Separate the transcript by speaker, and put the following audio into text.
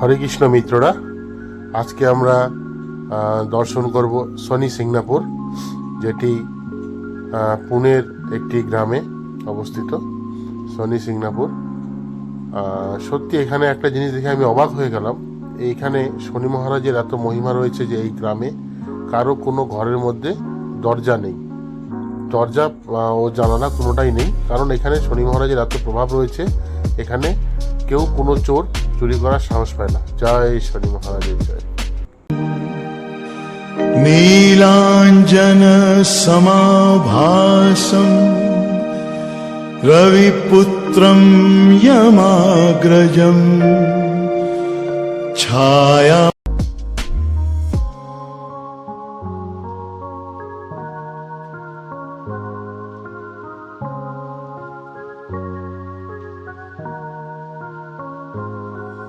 Speaker 1: হরে কৃষ্ণ মিত্ররা, আজকে আমরা দর্শন করব শনি সিংনাপুর, যেটি পুনের একটি গ্রামে অবস্থিত। শনি সিংনাপুর সত্যি এখানে একটা জিনিস দেখে আমি অবাক হয়ে গেলাম। এইখানে শনি মহারাজের এত মহিমা রয়েছে যে এই গ্রামে কারো কোনো ঘরের মধ্যে দরজা নেই, দরজা ও জানালা কোনোটাই নেই, কারণ এখানে শনি মহারাজের এত প্রভাব রয়েছে। এখানে কেউ কোনো চোর চুরি করার সাহস পায় না। জয় শনি মহারাজের জয়।
Speaker 2: नीलाञ्जन समाभासं रविपुत्रं यमाग्रजं छाया